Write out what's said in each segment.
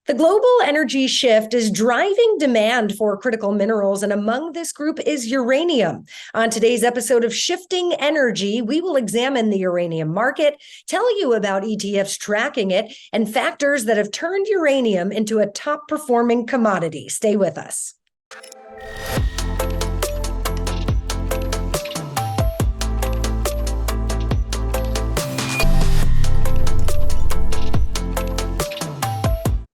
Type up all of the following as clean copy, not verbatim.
The global energy shift is driving demand for critical minerals, and among this group is uranium. On today's episode of Shifting Energy, we will examine the uranium market, tell you about ETFs tracking it, and factors that have turned uranium into a top performing commodity. Stay with us.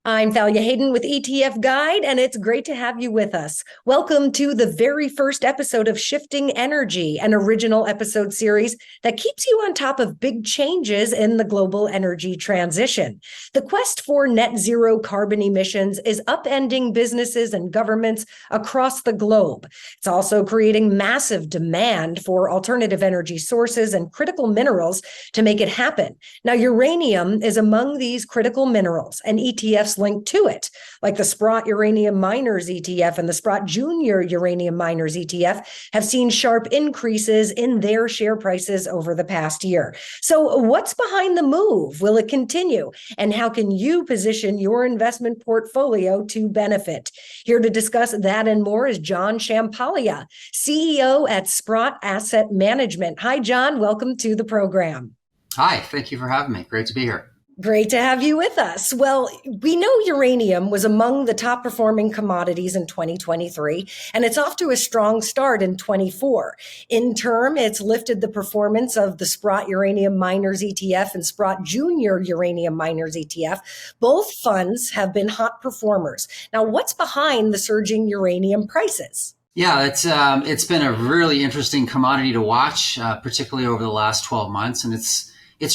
I'm Thalia Hayden with ETF Guide, and it's great to have you with us. Welcome to the very first episode of Shifting Energy, an original episode series that keeps you on top of big changes in the global energy transition. The quest for net zero carbon emissions is upending businesses and governments across the globe. It's also creating massive demand for alternative energy sources and critical minerals to make it happen. Now, uranium is among these critical minerals, and ETFs linked to it, like the Sprott Uranium Miners ETF and the Sprott Junior Uranium Miners ETF, have seen sharp increases in their share prices over the past year. So what's behind the move? Will it continue? And how can you position your investment portfolio to benefit? Here to discuss that and more is John Champalia, CEO at Sprott Asset Management. Hi, John. Welcome to the program. Hi, thank you for having me. Great to be here. Great to have you with us. Well, we know uranium was among the top performing commodities in 2023, and it's off to a strong start in 24. In turn, it's lifted the performance of the Sprott Uranium Miners ETF and Sprott Junior Uranium Miners ETF. Both funds have been hot performers. Now, what's behind the surging uranium prices? Yeah, it's been a really interesting commodity to watch, particularly over the last 12 months, and it's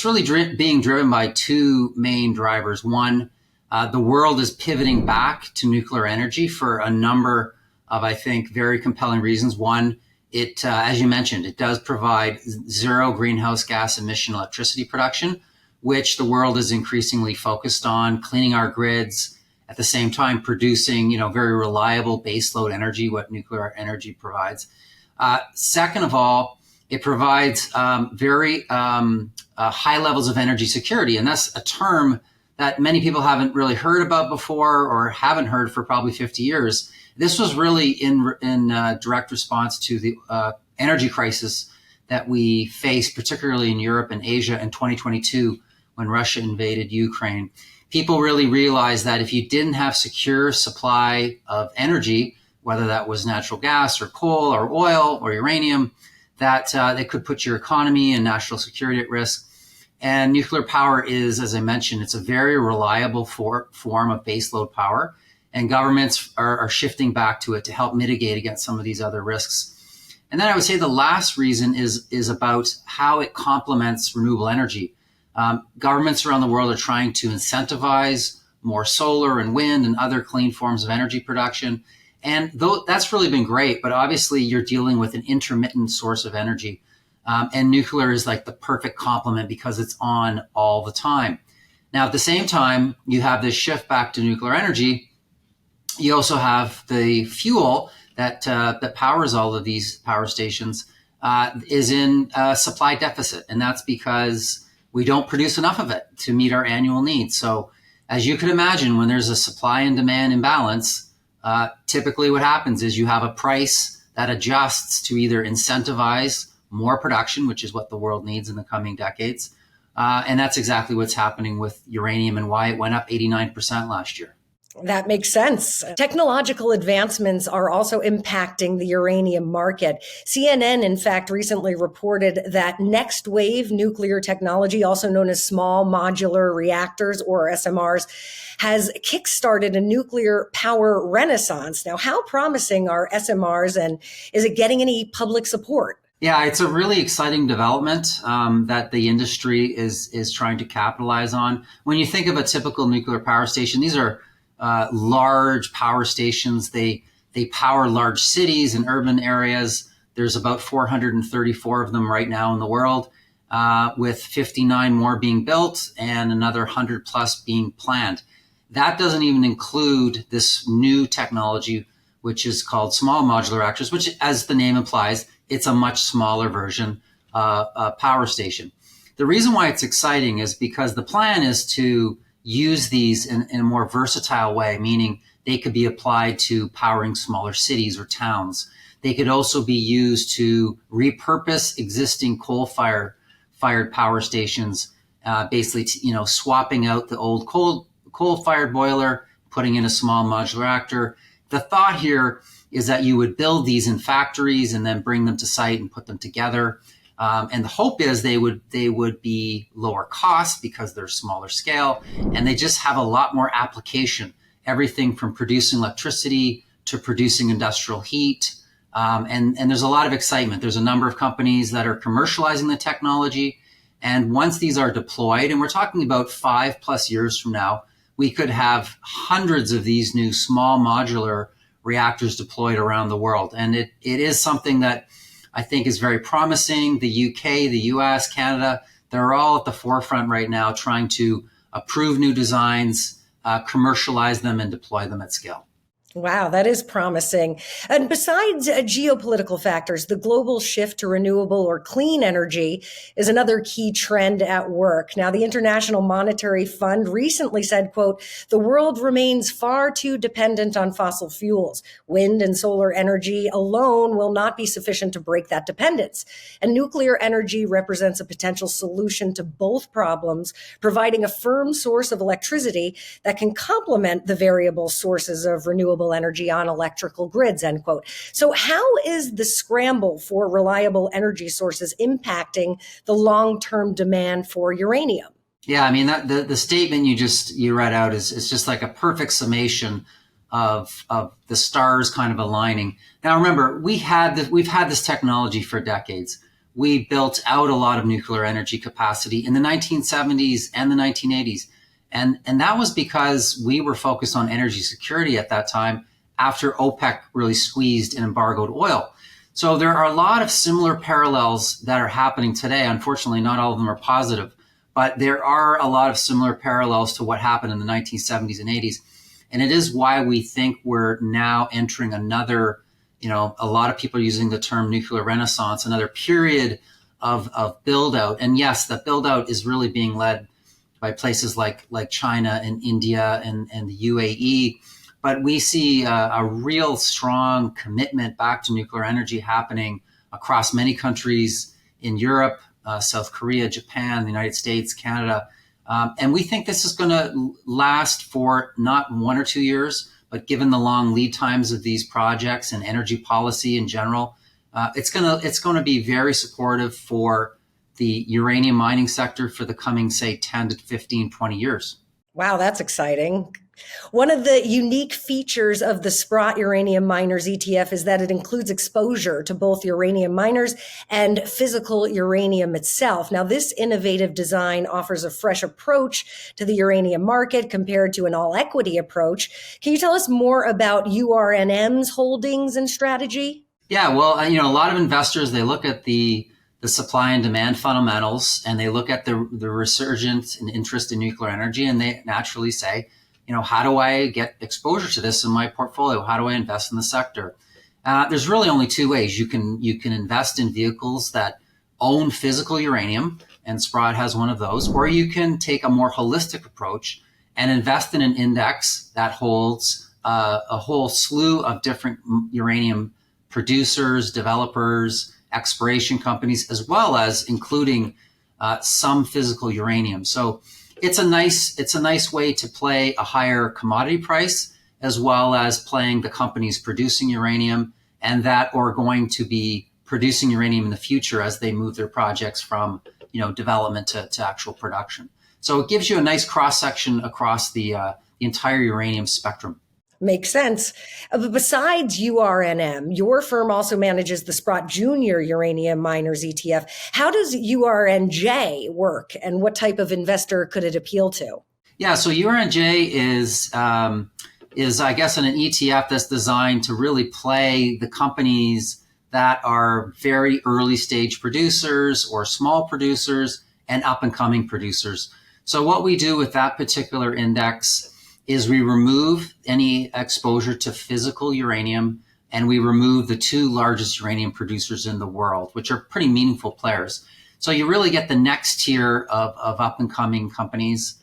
really being driven by two main drivers. One, the world is pivoting back to nuclear energy for a number of, I think, very compelling reasons. One, it, as you mentioned, it does provide zero greenhouse gas emission electricity production, which the world is increasingly focused on, cleaning our grids, at the same time producing, very reliable baseload energy, what nuclear energy provides. Second of all, it provides very high levels of energy security. And that's a term that many people haven't really heard about before or haven't heard for probably 50 years. This was really in direct response to the energy crisis that we faced, particularly in Europe and Asia in 2022 when Russia invaded Ukraine. People really realized that if you didn't have secure supply of energy, whether that was natural gas or coal or oil or uranium, that they could put your economy and national security at risk. And nuclear power is, as I mentioned, it's a very reliable form of baseload power. And governments are shifting back to it to help mitigate against some of these other risks. And then I would say the last reason is about how it complements renewable energy. Governments around the world are trying to incentivize more solar and wind and other clean forms of energy production. And though that's really been great, but obviously you're dealing with an intermittent source of energy. And nuclear is like the perfect complement because it's on all the time. Now, at the same time, you have this shift back to nuclear energy. You also have the fuel that powers all of these power stations is in a supply deficit. And that's because we don't produce enough of it to meet our annual needs. So as you could imagine, when there's a supply and demand imbalance, typically what happens is you have a price that adjusts to either incentivize more production, which is what the world needs in the coming decades. And that's exactly what's happening with uranium and why it went up 89% last year. That makes sense. Technological advancements are also impacting the uranium market. CNN, in fact, recently reported that next wave nuclear technology, also known as small modular reactors or SMRs, has kickstarted a nuclear power renaissance. Now, how promising are SMRs, and is it getting any public support? Yeah, it's a really exciting development that the industry is trying to capitalize on. When you think of a typical nuclear power station, these are large power stations. They power large cities and urban areas. There's about 434 of them right now in the world, with 59 more being built and another 100 plus being planned. That doesn't even include this new technology, which is called small modular reactors, which, as the name implies, it's a much smaller version power station. The reason why it's exciting is because the plan is to use these in a more versatile way, meaning they could be applied to powering smaller cities or towns. They could also be used to repurpose existing fired power stations, basically, swapping out the old coal-fired boiler, putting in a small modular reactor. The thought here is that you would build these in factories and then bring them to site and put them together. And the hope is they would be lower cost because they're smaller scale, and they just have a lot more application. Everything from producing electricity to producing industrial heat. And there's a lot of excitement. There's a number of companies that are commercializing the technology. And once these are deployed, and we're talking about 5+ years from now, we could have hundreds of these new small modular reactors deployed around the world. And it is something that I think is very promising. The UK, the US, Canada, they're all at the forefront right now trying to approve new designs, commercialize them, and deploy them at scale. Wow, that is promising. And besides geopolitical factors, the global shift to renewable or clean energy is another key trend at work. Now, the International Monetary Fund recently said, quote, "The world remains far too dependent on fossil fuels. Wind and solar energy alone will not be sufficient to break that dependence. And nuclear energy represents a potential solution to both problems, providing a firm source of electricity that can complement the variable sources of renewable energy on electrical grids," end quote. So how is the scramble for reliable energy sources impacting the long-term demand for uranium? Yeah, I mean, that the statement you read out is just like a perfect summation of the stars kind of aligning. Now, remember, we've had this technology for decades. We built out a lot of nuclear energy capacity in the 1970s and the 1980s. And that was because we were focused on energy security at that time after OPEC really squeezed and embargoed oil. So there are a lot of similar parallels that are happening today. Unfortunately, not all of them are positive, but there are a lot of similar parallels to what happened in the 1970s and 80s. And it is why we think we're now entering another, a lot of people are using the term nuclear renaissance, another period of build out. And yes, that build out is really being led by places like China and India and the UAE. But we see a real strong commitment back to nuclear energy happening across many countries in Europe, South Korea, Japan, the United States, Canada. And we think this is going to last for not 1 or 2 years, but given the long lead times of these projects and energy policy in general, it's going to be very supportive for the uranium mining sector for the coming, say, 10 to 15, 20 years. Wow, that's exciting. One of the unique features of the Sprott Uranium Miners ETF is that it includes exposure to both uranium miners and physical uranium itself. Now, this innovative design offers a fresh approach to the uranium market compared to an all-equity approach. Can you tell us more about URNM's holdings and strategy? Yeah, well, a lot of investors, they look at the supply and demand fundamentals, and they look at the resurgence and interest in nuclear energy, and they naturally say, how do I get exposure to this in my portfolio? How do I invest in the sector? There's really only two ways. You can invest in vehicles that own physical uranium, and Sprott has one of those, or you can take a more holistic approach and invest in an index that holds a whole slew of different uranium producers, developers, exploration companies, as well as including some physical uranium. So it's a nice way to play a higher commodity price, as well as playing the companies producing uranium and that are going to be producing uranium in the future as they move their projects from development to actual production. So it gives you a nice cross section across the entire uranium spectrum. Makes sense. But besides URNM, your firm also manages the Sprott Junior Uranium Miners ETF. How does URNJ work, and what type of investor could it appeal to? Yeah, so URNJ is I guess an ETF that's designed to really play the companies that are very early stage producers or small producers and up and coming producers. So what we do with that particular index is we remove any exposure to physical uranium, and we remove the two largest uranium producers in the world, which are pretty meaningful players. So you really get the next tier of up and coming companies.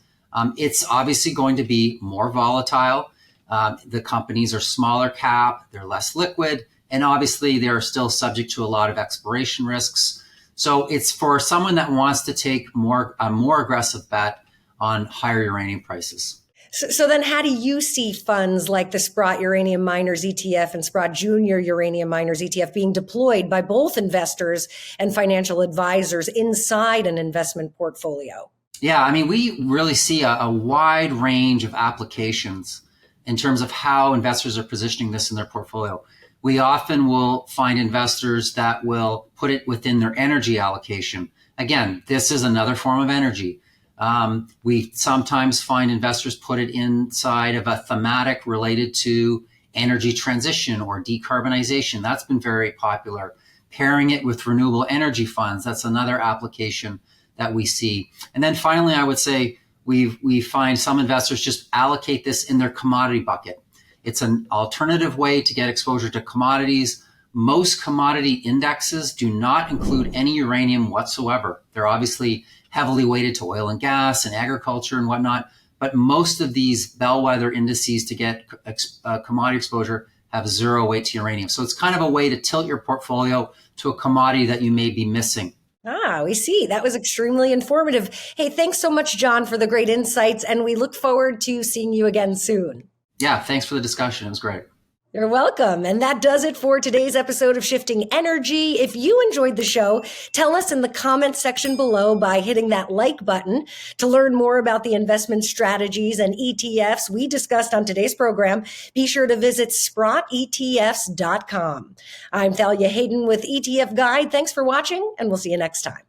It's obviously going to be more volatile. The companies are smaller cap, they're less liquid, and obviously they're still subject to a lot of expiration risks. So it's for someone that wants to take a more aggressive bet on higher uranium prices. So then how do you see funds like the Sprott Uranium Miners ETF and Sprott Junior Uranium Miners ETF being deployed by both investors and financial advisors inside an investment portfolio? Yeah, I mean, we really see a wide range of applications in terms of how investors are positioning this in their portfolio. We often will find investors that will put it within their energy allocation. Again, this is another form of energy. We sometimes find investors put it inside of a thematic related to energy transition or decarbonization. That's been very popular. Pairing it with renewable energy funds, that's another application that we see. And then finally, I would say we find some investors just allocate this in their commodity bucket. It's an alternative way to get exposure to commodities. Most commodity indexes do not include any uranium whatsoever. They're obviously heavily weighted to oil and gas and agriculture and whatnot, but most of these bellwether indices to get commodity exposure have zero weight to uranium. So it's kind of a way to tilt your portfolio to a commodity that you may be missing. Ah, we see. That was extremely informative. Hey, thanks so much, John, for the great insights, and we look forward to seeing you again soon. Yeah, thanks for the discussion. It was great. You're welcome. And that does it for today's episode of Shifting Energy. If you enjoyed the show, tell us in the comments section below by hitting that like button. To learn more about the investment strategies and ETFs we discussed on today's program, be sure to visit SprottETFs.com. I'm Thalia Hayden with ETF Guide. Thanks for watching, and we'll see you next time.